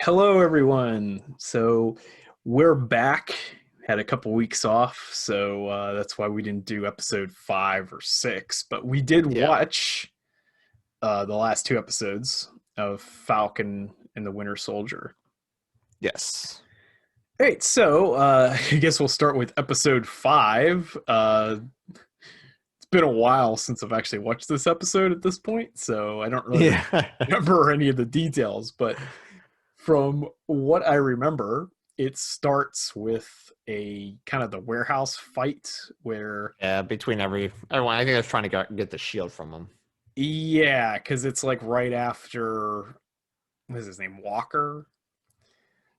Hello, everyone. So we're back. Had a couple weeks off, so that's why we didn't do episode 5 or 6. But we did Yeah. watch the last two episodes of Falcon and the Winter Soldier. Yes. All right, so I guess we'll start with episode 5. It's been a while since I've actually watched this episode at this point, so I don't really Yeah. remember any of the details. But from what I remember, it starts with a kind of the warehouse fight where, Yeah. Between everyone, I think I was trying to get the shield from him. yeah, because it's like right after, what is his name, Walker?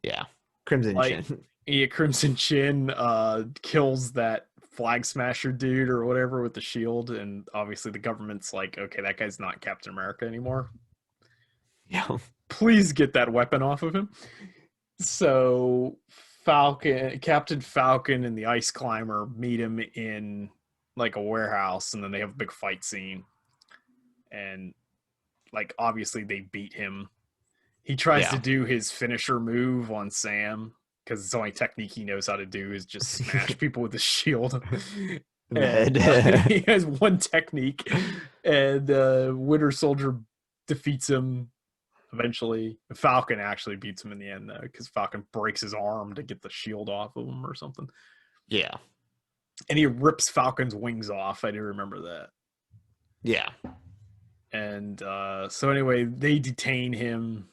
Yeah. Crimson Like, Chin. yeah, Crimson Chin kills that flag smasher dude or whatever with the shield, and obviously the government's like, okay, that guy's not Captain America anymore. Yeah. Please get that weapon off of him. So Captain Falcon and the Ice Climber meet him in like a warehouse, and then they have a big fight scene. And like obviously they beat him. He tries to Yeah. do his finisher move on Sam because it's the only technique he knows how to do is just smash people with his shield. And Dead. he has one technique, and Winter Soldier defeats him eventually. Falcon actually beats him in the end, though, because Falcon breaks his arm to get the shield off of him or something. Yeah. And he rips Falcon's wings off. I do remember that. Yeah. And so anyway, they detain him.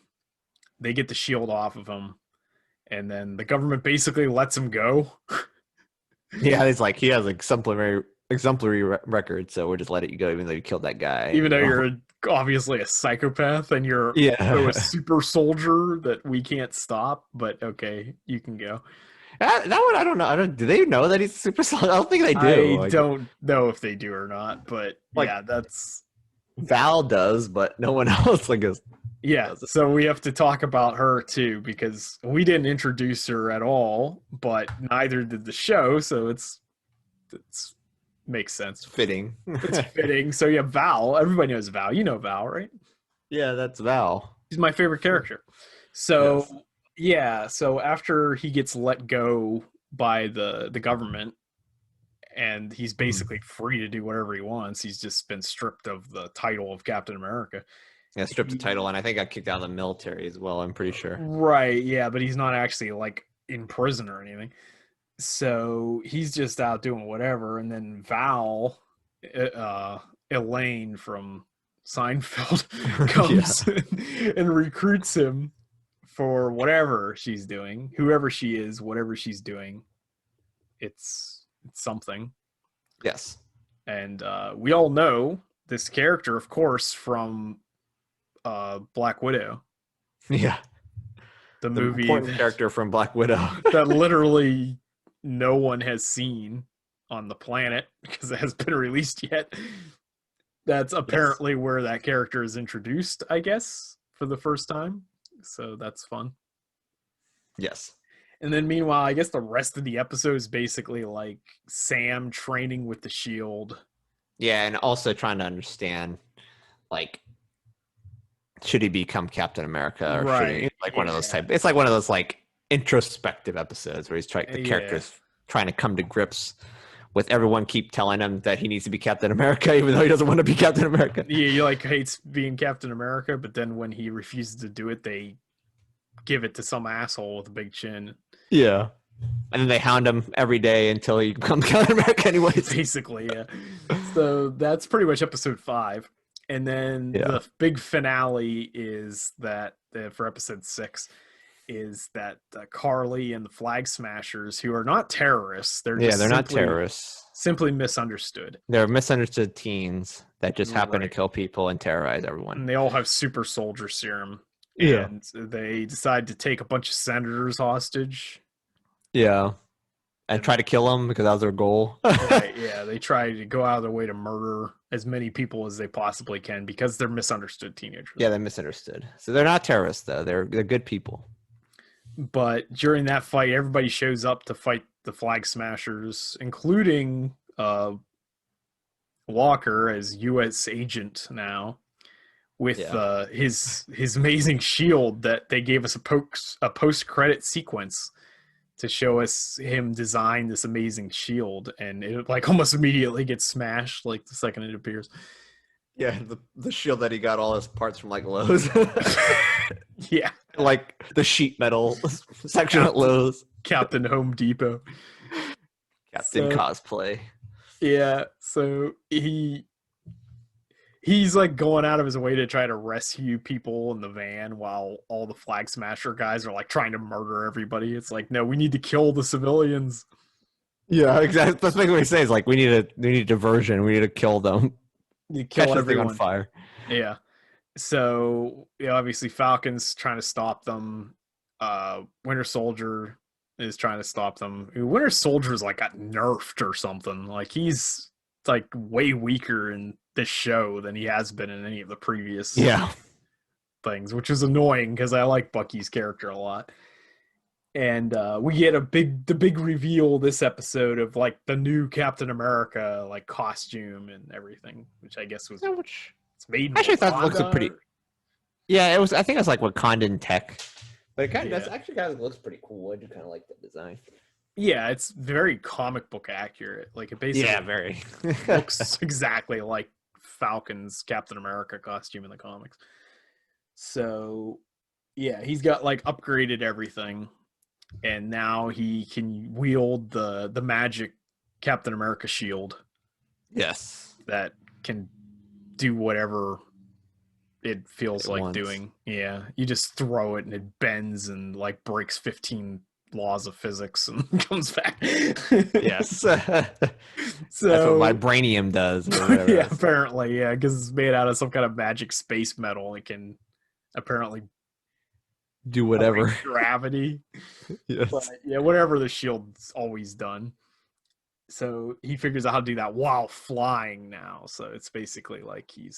They get the shield off of him. And then the government basically lets him go. Yeah. It's like he has like exemplary record, so we'll just let it go, even though you killed that guy. Even though you're obviously a psychopath and you're Yeah. a super soldier that we can't stop. But okay, you can go. That one, I don't know. Do they know that he's a super soldier? I don't think they do. I don't know if they do or not, but Like, yeah, that's Val does, but no one else. yeah. So we have to talk about her too because we didn't introduce her at all, but neither did the show, so it's makes sense. Fitting. It's fitting. So yeah, Val. Everybody knows Val. You know Val, right? Yeah, that's Val. He's my favorite character. So Yes. yeah. So after he gets let go by the government, and he's basically free to do whatever he wants. He's just been stripped of the title of Captain America. Yeah, stripped the title, and I think got kicked out of the military as well. I'm pretty sure. Right, yeah, but he's not actually like in prison or anything. So he's just out doing whatever, and then Val, Elaine from Seinfeld, comes and recruits him for whatever she's doing, whoever she is, whatever she's doing. It's something. Yes. And we all know this character, of course, from Black Widow, Yeah. the The movie important character from Black Widow. that literally no one has seen on the planet because it hasn't been released yet. That's apparently where that character is introduced, I guess, for the first time. So that's fun. Yes. And then meanwhile, I guess the rest of the episode is basically like Sam training with the shield. Yeah, and also trying to understand, like, should he become Captain America, or should he, like, one of those type? It's like one of those like introspective episodes where he's trying, the character's trying to come to grips with everyone keep telling him that he needs to be Captain America, even though he doesn't want to be Captain America. Yeah, he like hates being Captain America, but then when he refuses to do it, they give it to some asshole with a big chin. Yeah. And then they hound him every day until he becomes Captain America anyways. Basically, yeah. So that's pretty much episode 5. And then the big finale is that for episode 6 is that Carly and the Flag Smashers, who are not terrorists, they're not terrorists. Simply misunderstood. They're misunderstood teens that just happen to kill people and terrorize everyone. And they all have super soldier serum. Yeah. And they decide to take a bunch of senators hostage. Yeah. And try to kill them because that was their goal. Right, yeah. They try to go out of their way to murder as many people as they possibly can because they're misunderstood teenagers. Yeah, they're misunderstood. So they're not terrorists, though. They're good people. But during that fight, everybody shows up to fight the Flag Smashers, including Walker as U.S. agent now, with his amazing shield that they gave us a post-credit sequence to show us him design this amazing shield, and it like almost immediately gets smashed like the second it appears. Yeah, the shield that he got all his parts from like Lowe's. Yeah, like the sheet metal section at Lowe's. Captain Home Depot. Captain Cosplay. Yeah, so he's like going out of his way to try to rescue people in the van while all the Flag Smasher guys are like trying to murder everybody. It's like, no, we need to kill the civilians. Yeah, exactly. That's what we say. Is like we need diversion. We need to kill them. You kill everyone on fire. Yeah. So obviously Falcon's trying to stop them. Winter Soldier is trying to stop them. Winter Soldier's like got nerfed or something. Like he's like way weaker in this show than he has been in any of the previous things, which is annoying because I like Bucky's character a lot. And we get the big reveal this episode of like the new Captain America like costume and everything, which I guess was it's made. I actually thought it looked pretty. Yeah, it was. I think it was like Wakandan tech, but it kind of looks pretty cool. I do kind of like the design. Yeah, it's very comic book accurate. Like it basically very looks exactly like Falcon's Captain America costume in the comics. So yeah, he's got like upgraded everything, and now he can wield the magic Captain America shield. Yes, that can do whatever it feels like wants. doing. Yeah, you just throw it and it bends and like breaks 15 laws of physics and comes back. Yes. So that's what vibranium does. Yeah, apparently, yeah, because it's made out of some kind of magic space metal. It can apparently do whatever. Gravity. Yes. But, yeah, whatever the shield's always done. So he figures out how to do that while flying now. So it's basically like he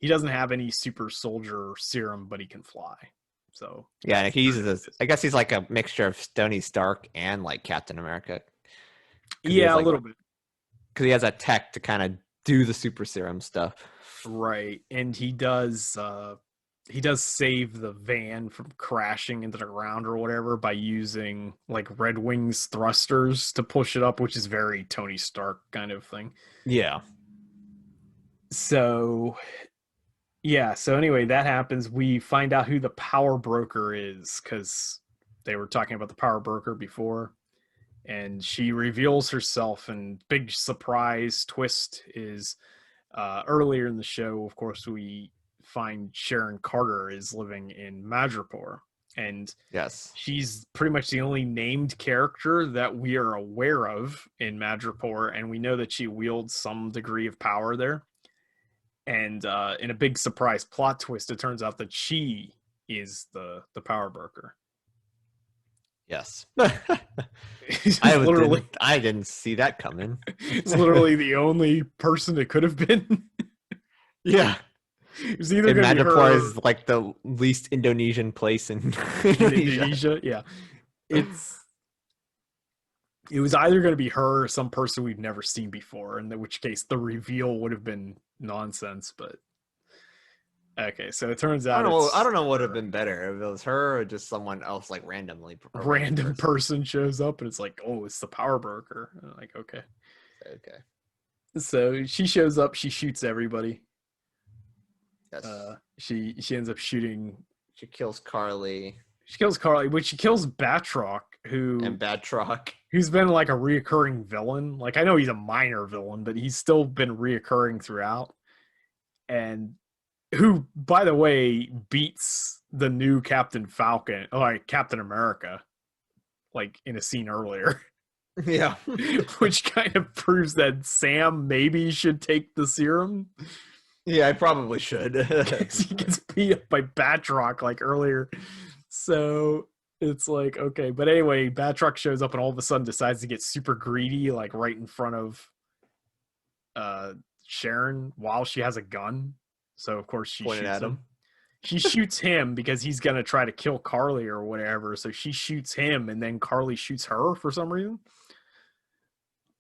doesn't have any super soldier serum, but he can fly. So yeah, he uses this. I guess he's like a mixture of Tony Stark and like Captain America. Yeah, like, a little bit. Because he has that tech to kind of do the super serum stuff. Right, and he does save the van from crashing into the ground or whatever by using like Red Wing's thrusters to push it up, which is very Tony Stark kind of thing. Yeah. So anyway, that happens. We find out who the power broker is because they were talking about the power broker before, and she reveals herself, and big surprise twist is earlier in the show, of course, we find Sharon Carter is living in Madripoor, and yes, she's pretty much the only named character that we are aware of in Madripoor, and we know that she wields some degree of power there. And in a big surprise plot twist, it turns out that she is the power broker. Yes. I didn't see that coming. It's literally the only person it could have been. Yeah. It was either going to be her. Is like the least Indonesian place in Indonesia. Yeah. It was either going to be her or some person we've never seen before, in which case the reveal would have been nonsense. But okay, so it turns out I don't know what would have been better, if it was her or just someone else, like randomly. A random person shows up and it's like, oh, it's the power broker. And I'm like, okay. So she shows up, she shoots everybody. Yes. She ends up shooting. She kills Carly. But she kills Batroc, who's been like a reoccurring villain. Like, I know he's a minor villain, but he's still been reoccurring throughout. And who, by the way, beats the new Captain Falcon, Captain America, like in a scene earlier. Yeah. Which kind of proves that Sam maybe should take the serum. Yeah, I probably should. He gets beat up by Batroc like earlier. So it's like, okay. But anyway, Batroc shows up and all of a sudden decides to get super greedy, like right in front of Sharon while she has a gun. So of course she shoots him. She shoots him because he's going to try to kill Carly or whatever. So she shoots him and then Carly shoots her for some reason.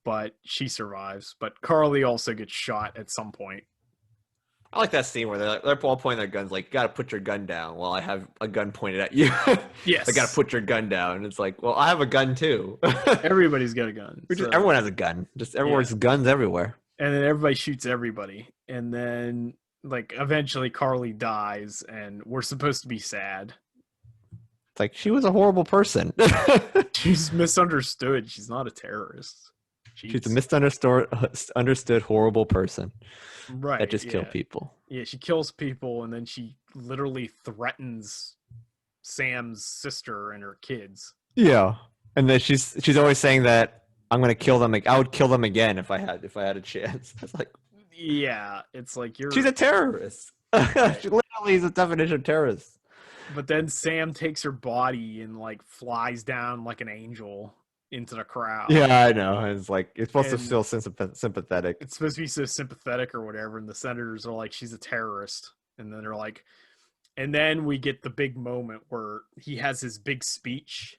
But she survives. But Carly also gets shot at some point. I like that scene where they're all pointing their guns, like, "Gotta put your gun down." While I have a gun pointed at you. Yes. I gotta put your gun down. And it's like, well, I have a gun too. Everybody's got a gun. So. Everyone has a gun. Just everyone's guns everywhere. And then everybody shoots everybody. And then, like, eventually Carly dies, and we're supposed to be sad. It's like, she was a horrible person. She's misunderstood. She's not a terrorist. She's a misunderstood, horrible person. Right. That just kill people. Yeah, she kills people, and then she literally threatens Sam's sister and her kids. Yeah. And then she's always saying that I'm gonna kill them. I would kill them again if I had a chance. It's like, yeah, it's like she's a terrorist. She literally is the definition of terrorist. But then Sam takes her body and like flies down like an angel into the crowd. Yeah, I know. It's like, it's supposed to feel sympathetic. It's supposed to be so sympathetic or whatever, and the senators are like, she's a terrorist. And then they're like, and then we get the big moment where he has his big speech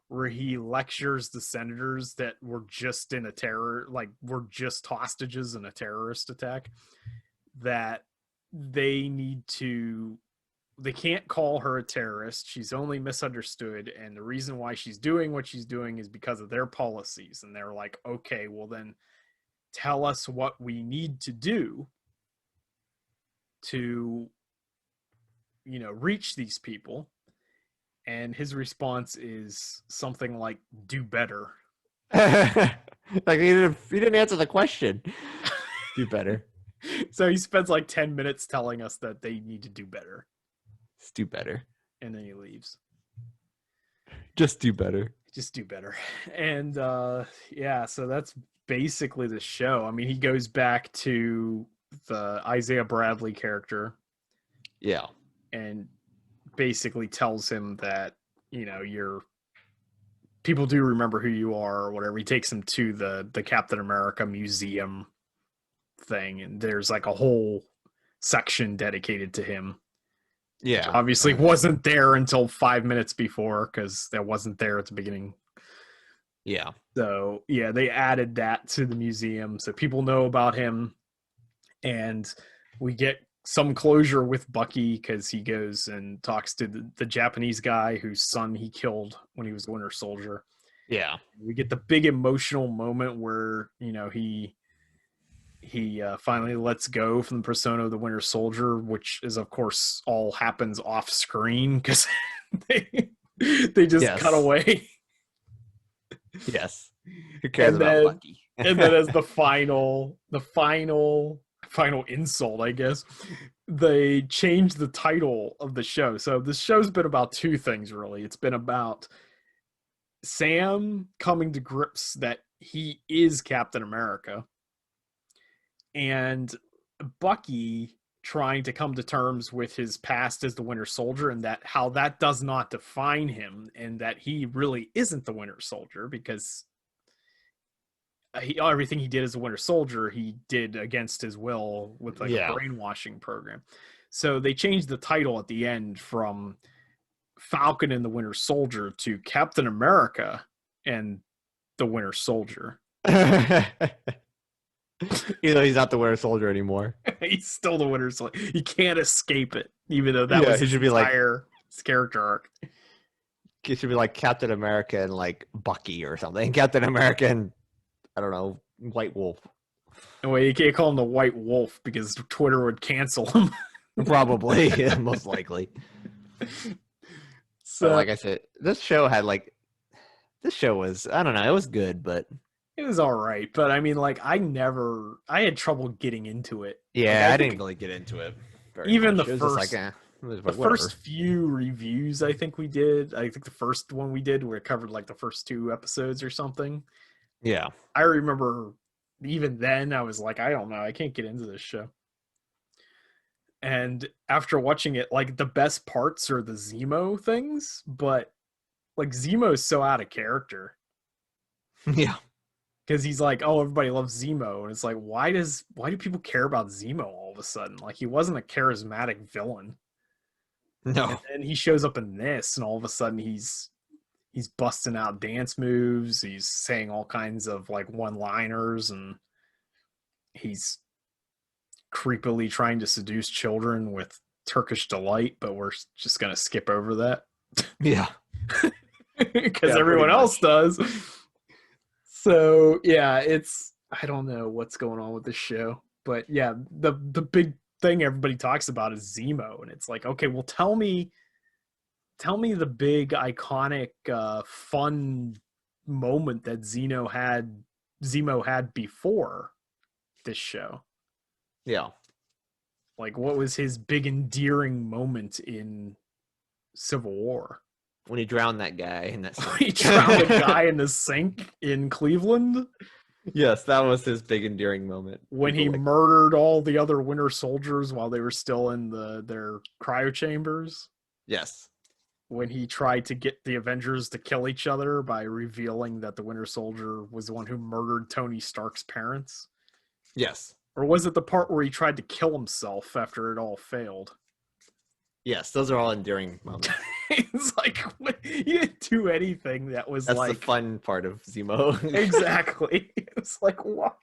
where he lectures the senators that were just in a we're just hostages in a terrorist attack, that they can't call her a terrorist. She's only misunderstood. And the reason why she's doing what she's doing is because of their policies. And they're like, okay, well then tell us what we need to do to, reach these people. And his response is something like, do better. Like, he didn't answer the question. Do better. So he spends like 10 minutes telling us that they need to do better. Just do better. And then he leaves. Just do better. Just do better. And so that's basically the show. I mean, he goes back to the Isaiah Bradley character. Yeah. And basically tells him that, people do remember who you are or whatever. He takes him to the Captain America museum thing, and there's like a whole section dedicated to him. Yeah. Obviously wasn't there until 5 minutes before, because that wasn't there at the beginning. Yeah. So yeah, they added that to the museum so people know about him, and we get some closure with Bucky because he goes and talks to the Japanese guy whose son he killed when he was the Winter Soldier. Yeah. We get the big emotional moment where, he finally lets go from the persona of the Winter Soldier, which is, of course, all happens off screen because they just cut away. Yes. Who cares about Bucky? And then as the final insult, I guess, they changed the title of the show. So this show's been about two things, really. It's been about Sam coming to grips that he is Captain America, and Bucky trying to come to terms with his past as the Winter Soldier, and that how that does not define him, and that he really isn't the Winter Soldier because everything he did as a Winter Soldier, he did against his will with a brainwashing program. So they changed the title at the end from Falcon and the Winter Soldier to Captain America and the Winter Soldier. He's not the Winter Soldier anymore. He's still the Winter Soldier. He can't escape it, even though that was his entire character arc. It should be like Captain America and like Bucky or something. Captain America and, I don't know, White Wolf. Well, you can't call him the White Wolf because Twitter would cancel him. Probably, yeah, most likely. So, like I said, this show was, I don't know, it was good, but it was all right. But I mean, like, I had trouble getting into it. Yeah, like, I didn't really get into it. Even much. The first few reviews I think we did, I think the first one we did where it covered like the first 2 episodes or something. Yeah. I remember even then I was like, I don't know, I can't get into this show. And after watching it, like, the best parts are the Zemo things, but like Zemo is so out of character. Yeah. Because he's like, oh, everybody loves Zemo. And it's like, why do people care about Zemo all of a sudden? Like, he wasn't a charismatic villain. No. And he shows up in this, and all of a sudden he's busting out dance moves. He's saying all kinds of like one-liners, and he's creepily trying to seduce children with Turkish delight, but we're just gonna skip over that. Yeah. Because everyone else does. So yeah, I don't know what's going on with this show, but yeah, the big thing everybody talks about is Zemo, and it's like, okay, well, tell me the big iconic fun moment that Zemo had before this show. Yeah. Like, what was his big endearing moment in Civil War? When he drowned that guy in that sink. He drowned a guy in the sink in Cleveland? Yes, that was his big endearing moment. When he murdered all the other Winter Soldiers while they were still in their cryo chambers? Yes. When he tried to get the Avengers to kill each other by revealing that the Winter Soldier was the one who murdered Tony Stark's parents? Yes. Or was it the part where he tried to kill himself after it all failed? Yes, those are all endearing moments. It's like, he didn't do anything that was That's the fun part of Zemo. Exactly. It's like, what?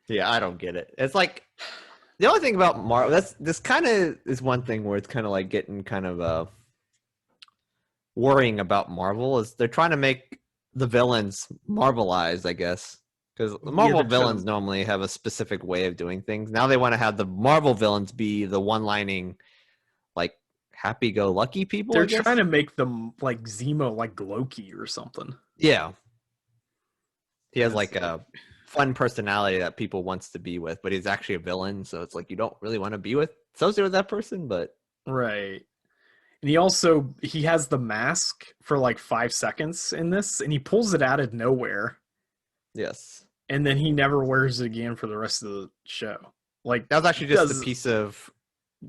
Yeah, I don't get it. It's like, the only thing about Marvel, this kind of is one thing where it's kind of like getting kind of worrying about Marvel, is they're trying to make the villains Marvelized, I guess. Because the Marvel villains normally have a specific way of doing things. Now they want to have the Marvel villains be the one-lining, like, happy-go-lucky people. They're trying to make them like Zemo, like Loki or something. Yeah. He has like a fun personality that people wants to be with, but he's actually a villain. So it's like, you don't really want to be associated with that person, but. Right. And he has the mask for like 5 seconds in this, and he pulls it out of nowhere. Yes. And then he never wears it again for the rest of the show. Like, that was actually just a piece of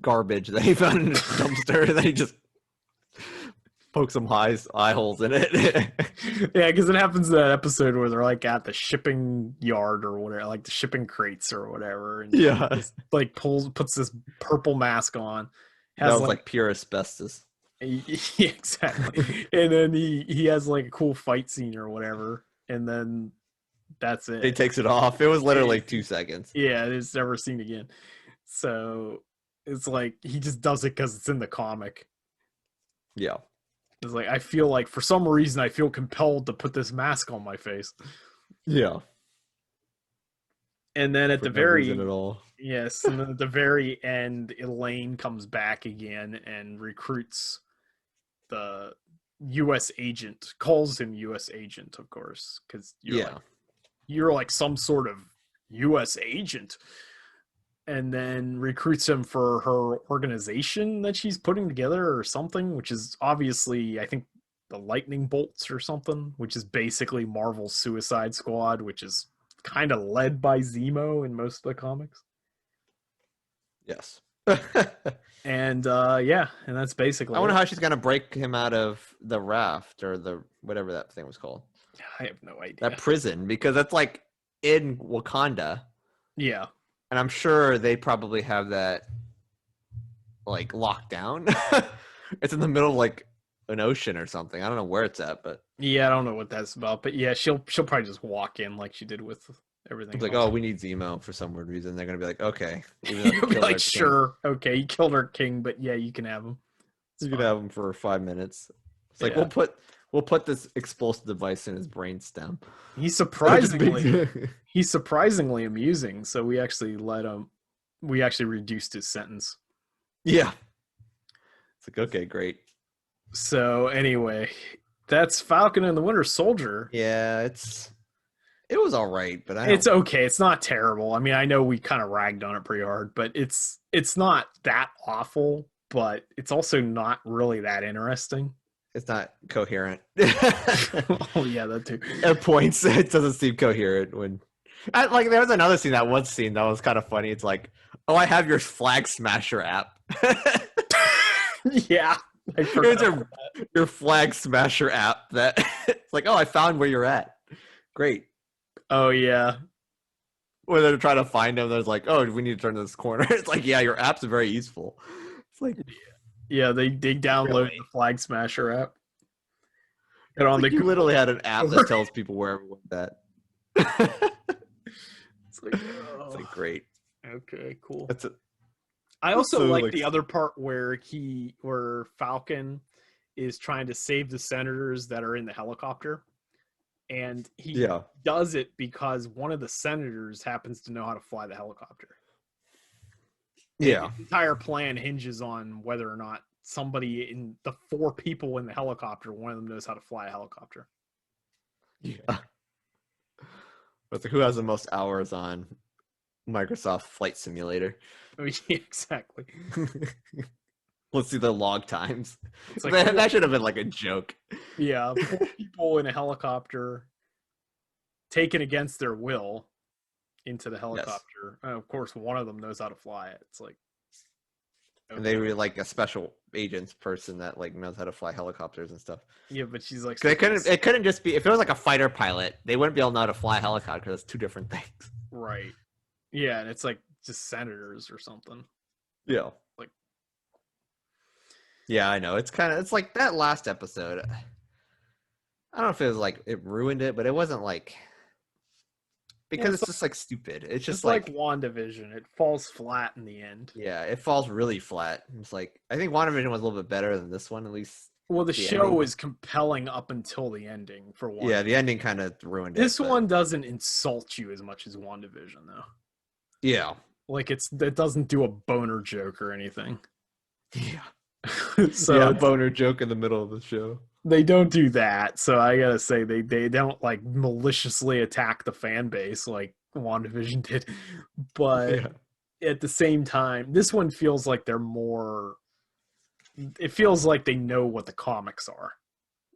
garbage that he found in his dumpster that he just poked some eye holes in it. Yeah, because it happens in that episode where they're like at the shipping yard or whatever, like the shipping crates or whatever. And yeah. Just, like puts this purple mask on. That was like pure asbestos. Yeah, exactly. And then he has like a cool fight scene or whatever. And then that's it. He takes it off. It was literally 2 seconds. Yeah, it's never seen again. So it's like he just does it because it's in the comic. Yeah. It's like, I feel like for some reason I feel compelled to put this mask on my face. Yeah. And then at the very at all. Yes, and then at the very end, Elaine comes back again and recruits the U.S. agent, calls him U.S. agent, of course, because you're like some sort of U.S. agent, and then recruits him for her organization that she's putting together or something, which is obviously, I think, the Lightning Bolts or something, which is basically Marvel's Suicide Squad, which is kind of led by Zemo in most of the comics. Yes. And and that's basically I wonder how she's gonna break him out of the raft or the whatever that thing was called. I have no idea. That prison, because that's like in Wakanda. Yeah. And I'm sure they probably have that like locked down. It's in the middle of like an ocean or something. I don't know where it's at, but yeah, I don't know what that's about. But yeah, she'll probably just walk in like she did with everything. It's like, oh, we need Zemo for some weird reason. They're gonna be like, okay, you'll be like, sure, okay, you killed our king, but yeah, you can have him. You can have him for 5 minutes. It's like we'll put this explosive device in his brainstem. He's surprisingly amusing. So we actually reduced his sentence. Yeah. It's like, okay, great. So anyway, that's Falcon and the Winter Soldier. Yeah, it was all right, but it's okay. It's not terrible. I mean, I know we kind of ragged on it pretty hard, but it's not that awful, but it's also not really that interesting. It's not coherent. Oh yeah, that too. At points, it doesn't seem coherent when. Like there was another scene, that one scene that was kind of funny. It's like, oh, I have your Flag Smasher app. Yeah, I forgot your Flag Smasher app. That it's like, oh, I found where you're at. Great. Oh yeah. When they're trying to find him, there's like, oh, we need to turn this corner. It's like, yeah, your app's very useful. It's like. Yeah, they downloaded the Flag Smasher app. And on you literally had an app that tells people where everyone's at. It's like, It's like great. Okay, cool. That's it. I also So, like like, the other part where Falcon is trying to save the senators that are in the helicopter, and he does it because one of the senators happens to know how to fly the helicopter. Yeah. The entire plan hinges on whether or not somebody in the 4 people in the helicopter, one of them knows how to fly a helicopter. Yeah. But who has the most hours on Microsoft Flight Simulator? Oh, yeah, exactly. Let's see the log times. It's like, that should have been like a joke. Yeah, 4 people in a helicopter taken against their will into the helicopter. Yes. Of course, one of them knows how to fly it. It's like, okay. And they were like a special agents person that like knows how to fly helicopters and stuff. Yeah, but she's like, it couldn't just be, if it was like a fighter pilot, they wouldn't be able to know how to fly a helicopter. That's 2 different things. Right. Yeah, and it's like just senators or something. Yeah. Like, yeah, I know. It's like that last episode. I don't know if it was like it ruined it, but it wasn't like, because it's just like stupid. It's just like WandaVision. It falls flat in the end. Yeah, it falls really flat. It's like, I think WandaVision was a little bit better than this one, at least. Well, the show was compelling up until the ending for one. Yeah, the ending kind of ruined it. This one doesn't insult you as much as WandaVision, though. Yeah. Like, it doesn't do a boner joke or anything. Yeah. So a boner joke in the middle of the show. They don't do that, so I gotta say they don't like maliciously attack the fan base like WandaVision did. But at the same time, this one feels like they're more. It feels like they know what the comics are.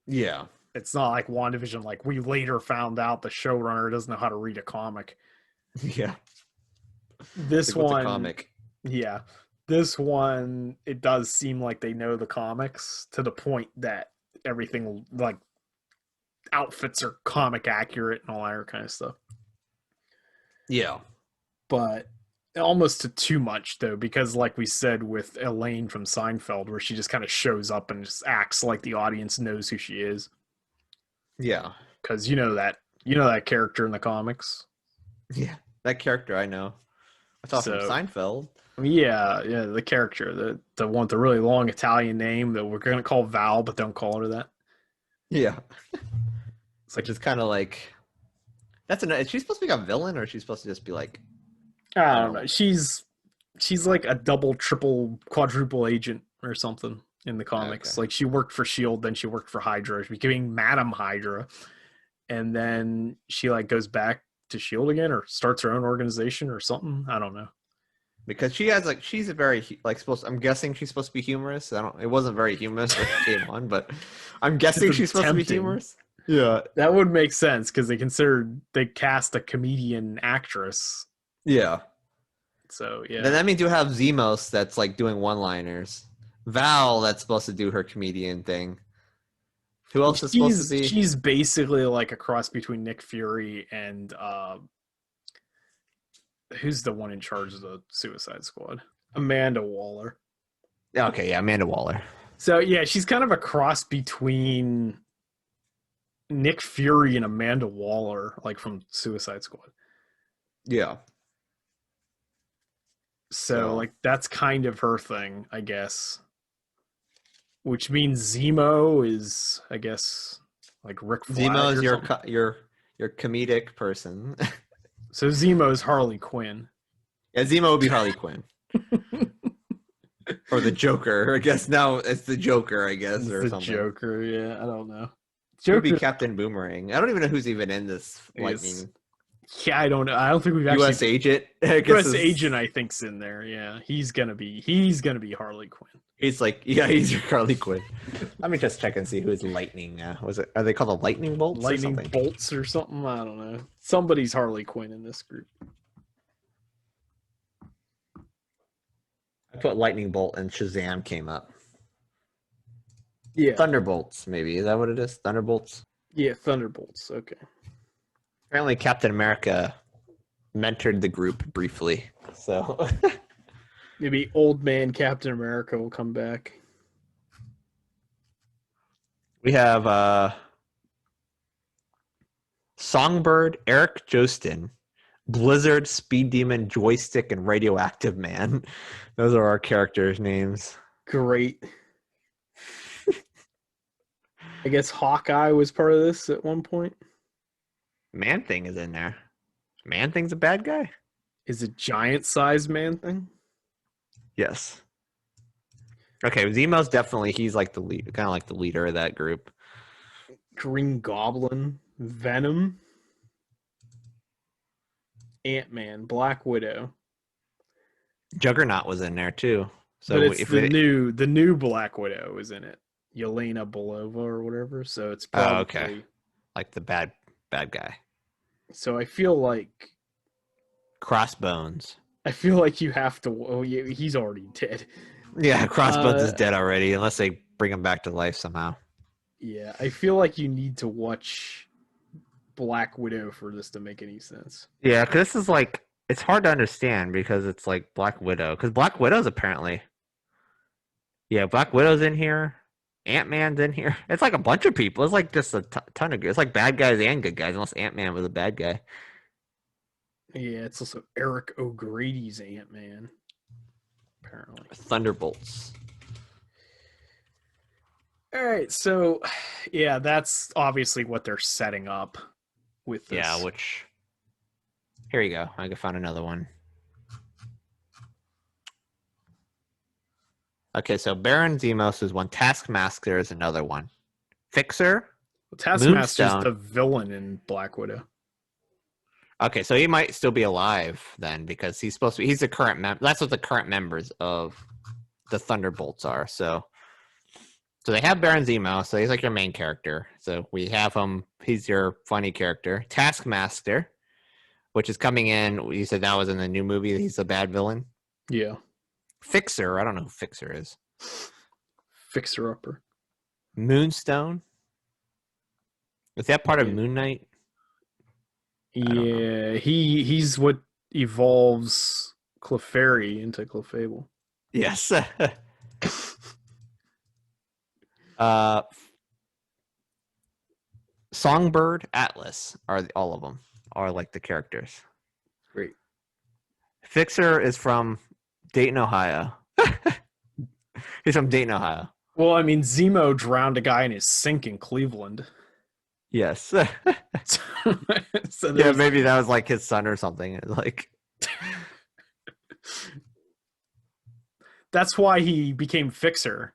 Yeah. It's not like WandaVision, like we later found out the showrunner doesn't know how to read a comic. Yeah. This like, one, comic? Yeah. This one, it does seem like they know the comics to the point that everything, like, outfits are comic accurate and all that kind of stuff. Yeah. But almost to too much, though, because like we said with Elaine from Seinfeld, where she just kind of shows up and just acts like the audience knows who she is. Yeah. Because you know that character in the comics. Yeah. That character I know. I saw from Seinfeld. Yeah, the character, the one with the really long Italian name that we're going to call Val, but don't call her that. Yeah. It's like, just kind of like, is she supposed to be a villain, or is she supposed to just be like, I don't know. She's like a double, triple, quadruple agent or something in the comics. Okay. Like, she worked for S.H.I.E.L.D., then she worked for Hydra. She became Madam Hydra. And then she like goes back to S.H.I.E.L.D. again, or starts her own organization or something. I don't know. Because she has like, she's a very like I'm guessing she's supposed to be humorous. It wasn't very humorous when she came on, but I'm guessing she's supposed to be humorous. Yeah, that would make sense because they cast a comedian actress. Yeah. So yeah. Then that means you have Zemos that's like doing one-liners. Val that's supposed to do her comedian thing. Who else is supposed to be? She's basically like a cross between Nick Fury and who's the one in charge of the Suicide Squad? Amanda Waller. Okay, yeah, Amanda Waller. So yeah, she's kind of a cross between Nick Fury and Amanda Waller, like from Suicide Squad. Yeah. So like that's kind of her thing, I guess. Which means Zemo is, I guess, like Rick Flag. Zemo is your comedic person. So Zemo's Harley Quinn. Yeah, Zemo would be Harley Quinn. Or the Joker. I guess now it's the Joker, I guess, or something. The Joker, yeah, I don't know. Joker would be Captain Boomerang. I don't even know who's even in this Lightning. Yeah, I don't know. I don't think we've actually. U.S. Agent. U.S. Agent, I think's in there. Yeah, he's gonna be Harley Quinn. He's like, yeah, he's your Harley Quinn. Let me just check and see who's Lightning. Are they called the Lightning Bolts? Lightning Bolts or something? I don't know. Somebody's Harley Quinn in this group. I put Lightning Bolt and Shazam came up. Yeah. Thunderbolts, maybe. Is that what it is? Thunderbolts? Yeah, Thunderbolts. Okay. Apparently Captain America mentored the group briefly. So maybe old man Captain America will come back. We have Songbird, Eric Jostin, Blizzard, Speed Demon, Joystick, and Radioactive Man. Those are our characters' names. Great. I guess Hawkeye was part of this at one point. Man-Thing is in there. Man-Thing's a bad guy? Is it giant-sized Man-Thing? Yes. Okay, Zemo's definitely, he's like the lead, kind of like the leader of that group. Green Goblin, Venom, Ant-Man, Black Widow. Juggernaut was in there too. So but it's the new Black Widow is in it. Yelena Belova or whatever. So it's probably okay. Like the bad guy. So I feel like Crossbones. I feel like you have to. Oh, yeah, he's already dead. Yeah, Crossbones is dead already, unless they bring him back to life somehow. Yeah, I feel like you need to watch Black Widow for this to make any sense. Yeah, because this is like, it's hard to understand because it's like Black Widow. Because Black Widow's apparently, yeah, Black Widow's in here. Ant-Man's in here. It's like a bunch of people. It's like just a ton of. It's like bad guys and good guys. Unless Ant-Man was a bad guy. Yeah, it's also Eric O'Grady's Ant-Man. Apparently, Thunderbolts. All right, so yeah, that's obviously what they're setting up with this. Yeah, which here you go. I can find another one. Okay, so Baron Zemos is one. Taskmaster is another one. Fixer. Well, Taskmaster's the villain in Black Widow. Okay, so he might still be alive then because he's supposed to be. He's the current member. That's what the current members of the Thunderbolts are. So they have Baron Zemo. So he's like your main character. So we have him. He's your funny character. Taskmaster, which is coming in. You said that was in the new movie. He's a bad villain. Yeah. Fixer. I don't know who Fixer is. Fixer upper. Moonstone. Is that part of Moon Knight? Yeah, he's what evolves Clefairy into Clefable. Yes. Songbird, Atlas are all of them are like the characters. Great. Fixer is from Dayton, Ohio. He's from Dayton, Ohio. Well, I mean, Zemo drowned a guy in his sink in Cleveland. Yes. So yeah, maybe that was like his son or something. Like that's why he became Fixer.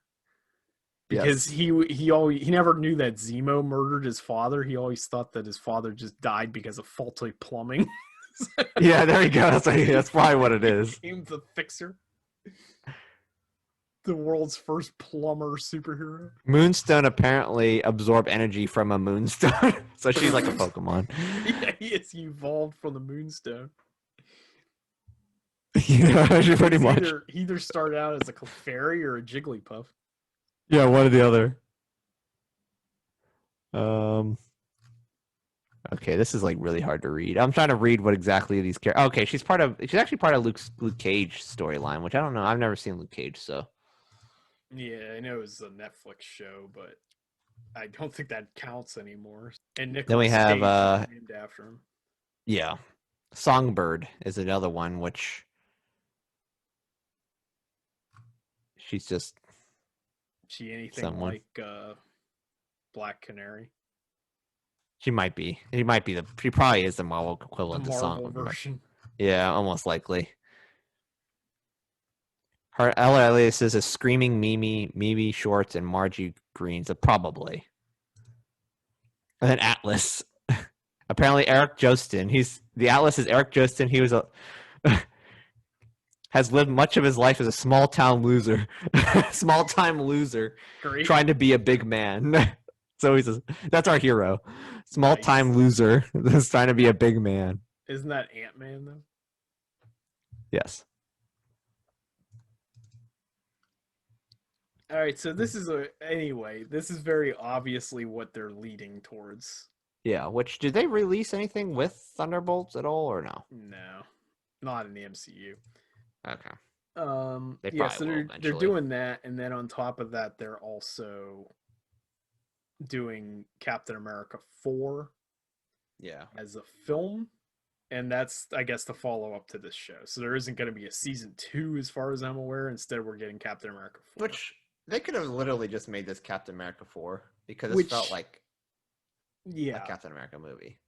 Because yes. he never knew that Zemo murdered his father. He always thought that his father just died because of faulty plumbing. Yeah, there you go. That's probably what it is. He became the Fixer. The world's first plumber superhero. Moonstone apparently absorbed energy from a moonstone. So she's like a Pokemon. Yeah, he evolved from the Moonstone. Yeah, pretty much. He either started out as a Clefairy or a Jigglypuff. Yeah, one or the other. Okay, this is like really hard to read. I'm trying to read what exactly these characters. Okay, she's actually part of Luke Cage storyline, which I don't know. I've never seen Luke Cage, so. Yeah, I know it was a Netflix show, but I don't think that counts anymore. And Nicolas then we have Cage named after him. Yeah, Songbird is another one, which she's just. She anything like Black Canary? She might be. She probably is the Marvel equivalent to Songbird version. Yeah, almost likely. Her aliases is Screaming Mimi Shorts, and Margie Green. So probably. And then Atlas. Apparently Eric Jostin. The Atlas is Eric Jostin. He was has lived much of his life as a small-time loser. Small-time loser. Great. Trying to be a big man. So that's our hero. Small-time loser that's trying to be a big man. Isn't that Ant-Man, though? Yes. All right, so this is this is very obviously what they're leading towards. Yeah, which did they release anything with Thunderbolts at all or no? No. Not in the MCU. Okay. They're doing that, and then on top of that, they're also doing Captain America 4 yeah, as a film. and that's, I guess, the follow up to this show. So there isn't going to be a season 2, as far as I'm aware. Instead, we're getting Captain America 4, which they could have literally just made this Captain America 4 because this which felt like a yeah. Captain America movie.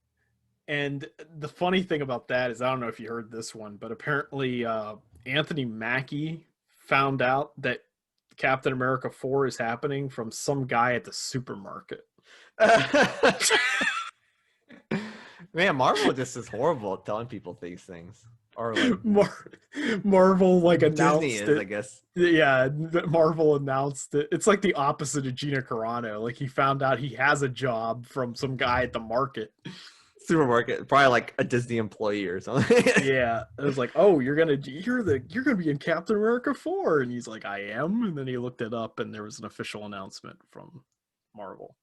And the funny thing about that is, I don't know if you heard this one, but apparently Anthony Mackie found out that Captain America 4 is happening from some guy at the supermarket. Man, Marvel just is horrible at telling people these things. Or like Marvel like announced Disney is, it. I guess. Yeah, Marvel announced it. It's like the opposite of Gina Carano. Like he found out he has a job from some guy at the market. Supermarket, probably like a Disney employee or something. Yeah, it was like, oh, you're gonna be in Captain America 4, and he's like, I am, and then he looked it up, and there was an official announcement from Marvel.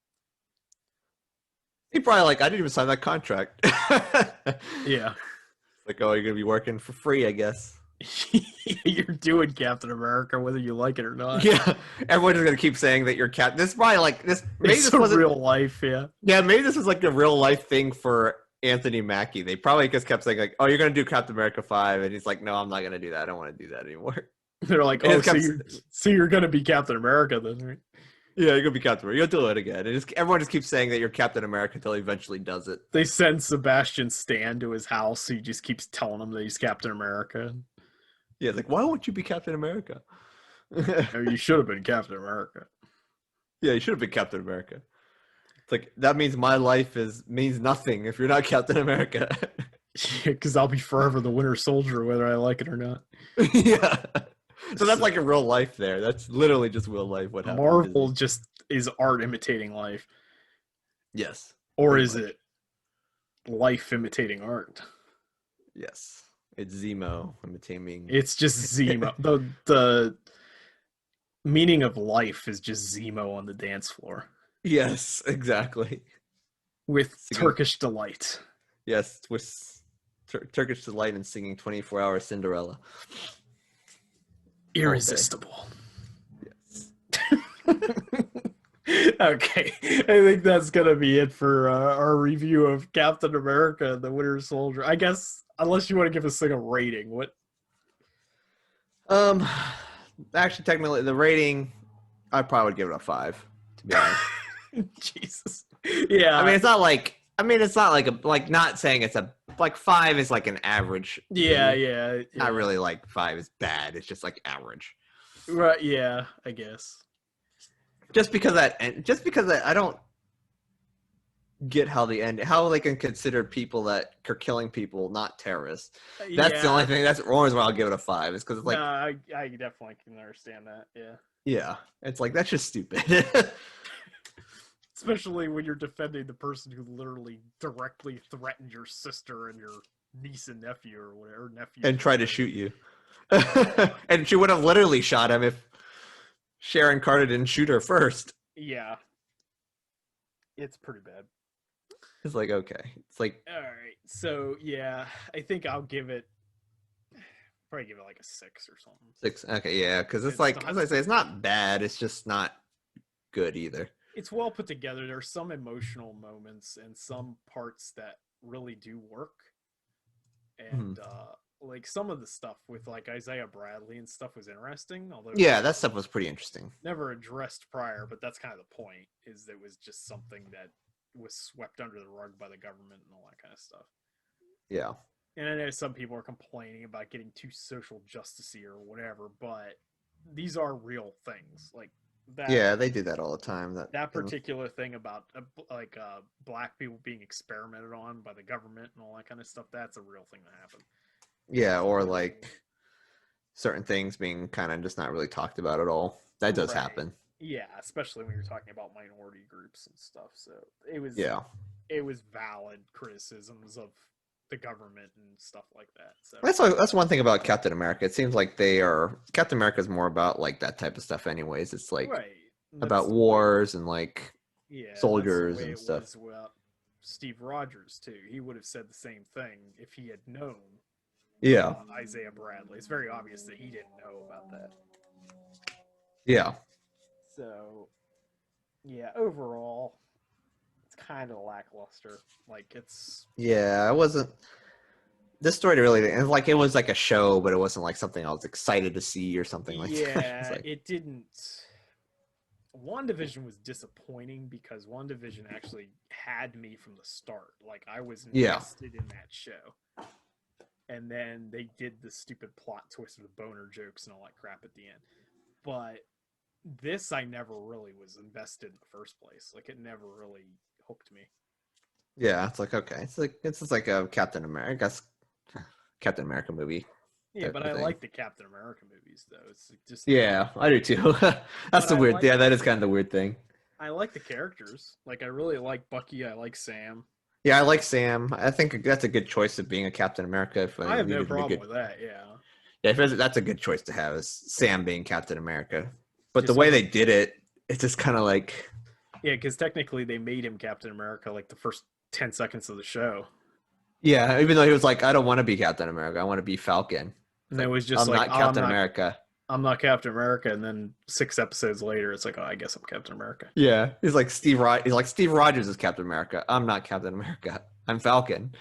He probably like, I didn't even sign that contract. Yeah, like, oh, you're gonna be working for free, I guess. You're doing Captain America whether you like it or not. Yeah, everyone's just gonna keep saying that you're Captain. This is probably like this. Maybe It's this wasn't real life. Yeah, yeah, maybe this was like a real life thing for Anthony Mackie. They probably just kept saying like, "Oh, you're gonna do Captain America 5," and he's like, "No, I'm not gonna do that. I don't want to do that anymore." they're like, oh, so you're gonna be Captain America then, right? Yeah, you're gonna be Captain America. You'll do it again. And everyone just keeps saying that you're Captain America until he eventually does it. They send Sebastian Stan to his house. He just keeps telling him that he's Captain America. Yeah, like, why won't you be Captain America? You should have been Captain America. Yeah, you should have been Captain America. It's like, that means my life means nothing if you're not Captain America. Yeah, because I'll be forever the Winter Soldier, whether I like it or not. Yeah. So that's like a real life there. That's literally just real life. What happened? Marvel just is art imitating life. Yes. Or is it life imitating art? Yes. It's Zemo imitating. It's just Zemo. The meaning of life is just Zemo on the dance floor. Yes, exactly. With Turkish delight. Yes, with Turkish delight and singing 24-hour Cinderella. Irresistible. Yes. Okay, I think that's gonna be it for our review of Captain America and the Winter Soldier. I guess, unless you want to give us like a rating, what? Actually, technically, the rating, I probably would give it a 5. To be honest. Jesus. Yeah. I mean, it's not like not saying it's a like 5 is like an average. Yeah. Not really like 5 is bad. It's just like average. Right. Yeah. I guess. Just because I don't get how they can consider people that are killing people not terrorists. That's the only thing. That's always why I'll give it a 5. Is because it's like I definitely can understand that. Yeah. Yeah, it's like that's just stupid. Especially when you're defending the person who literally directly threatened your sister and your niece and nephew or whatever and tried to shoot you. And she would have literally shot him if Sharon Carter didn't shoot her first. Yeah. It's pretty bad. It's like, okay. It's like, all right. So, yeah, I think I'll give it like a 6 or something. 6. Okay, yeah, because it's like, as I say, it's not bad. It's just not good either. It's well put together. There's some emotional moments and some parts that really do work. And like some of the stuff with like Isaiah Bradley and stuff was interesting. Although yeah, that stuff was pretty interesting. Never addressed prior, but that's kind of the point. Is it was just something that was swept under the rug by the government and all that kind of stuff. Yeah. And I know some people are complaining about getting too social justicey or whatever, but these are real things. Like that. Yeah, they do that all the time. That particular thing about black people being experimented on by the government and all that kind of stuff, that's a real thing that happened. Yeah, or like certain things being kind of just not really talked about at all. That does happen. Yeah, especially when you're talking about minority groups and stuff. So it was valid criticisms of the government and stuff like that. So that's one thing about Captain America. It seems like Captain America is more about like that type of stuff anyways. It's like about wars and like soldiers and stuff. Well, Steve Rogers too. He would have said the same thing if he had known. Yeah. Isaiah Bradley. It's very obvious that he didn't know about that. Yeah. So, yeah, overall, it's kind of lackluster. Like, it's... Yeah, I wasn't... this story really, and like it was like a show, but it wasn't like something I was excited to see or something like that. It's Yeah, like, it didn't. WandaVision was disappointing because WandaVision actually had me from the start. Like I was yeah, invested in that show. And then they did the stupid plot twist with boner jokes and all that crap at the end. But this I never really was invested in the first place. Like it never really hooked me. yeah. It's like okay, it's just like a Captain America, I guess, Captain America movie Yeah, type but of I thing. like the Captain America movies though. It's just Yeah, I do too. That's but the I weird. like Yeah, that is kind of the weird thing. I like the characters. Like I really like Bucky. I like Sam. Yeah, I like Sam. I think that's a good choice of being a Captain America. If I I have no needed a problem good, with that. Yeah, yeah, that's a good choice to have is Sam being Captain America. But the just way because they did it, it's just kind of like, yeah, because technically they made him Captain America like the first 10 seconds of the show, yeah. Even though he was like, I don't want to be Captain America. I want to be Falcon. It's and it like was just I'm like, not oh, Captain America. I'm not Captain America, and then 6 episodes later, it's like, oh, I guess I'm Captain America. Yeah, He's like Steve Rogers is Captain America. I'm not Captain America. I'm Falcon.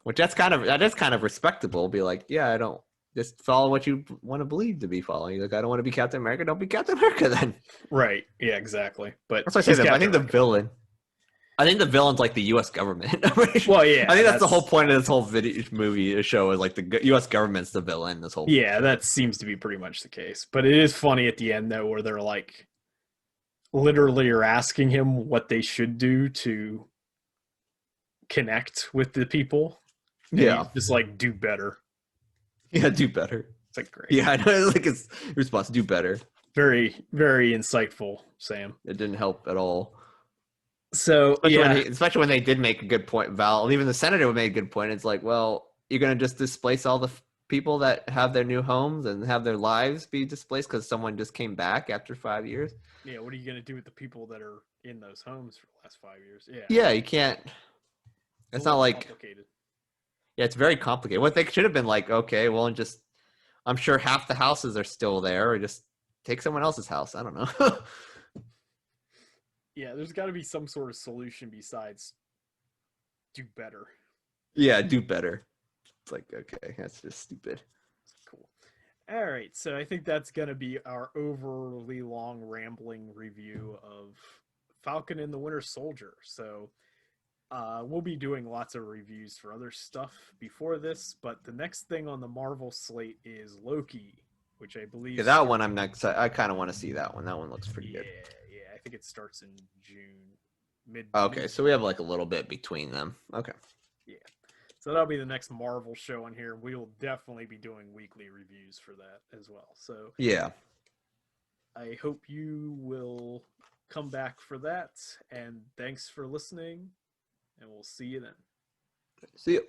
Which that is kind of respectable. Be like, yeah, I don't just follow what you want to believe to be following. Like, I don't want to be Captain America. Don't be Captain America then. Right? Yeah, exactly. But That's why I say he's that. Captain America. I think the villain's like the U.S. government. I Well, think yeah, that's the whole point of this whole show is like the U.S. government's the villain. This whole yeah, show. that seems to be pretty much the case. But it is funny at the end though, where they're like, literally, are asking him what they should do to connect with the people, and he's Yeah, just like, do better. yeah, do better. It's like great. Yeah, I know. Like his response, do better. Very, very insightful, Sam. It didn't help at all. So yeah, Especially when they did make a good point, Val. Even the senator made a good point. It's like, well, you're gonna just displace all the people that have their new homes and have their lives be displaced because someone just came back after 5 years. yeah, what are you gonna do with the people that are in those homes for the last 5 years? Yeah, Yeah, you can't. it's It's a not little like complicated. yeah, it's very complicated. What they should have been like, okay, well, and just I'm sure half the houses are still there, or just take someone else's house. I don't know. Yeah, there's got to be some sort of solution besides do better. Yeah, do better. It's like okay, that's just stupid. Cool. All right, so I think that's going to be our overly long rambling review of Falcon and the Winter Soldier. So we'll be doing lots of reviews for other stuff before this, but the next thing on the Marvel slate is Loki, which I believe Yeah, that one I'm next. I kind of want to see that one. That one looks pretty yeah, good. yeah, I think it starts in June, Okay, so we have like a little bit between them. Okay. yeah. So that'll be the next Marvel show on here. We will definitely be doing weekly reviews for that as well. So Yeah. I hope you will come back for that. And thanks for listening. And we'll see you then. See you.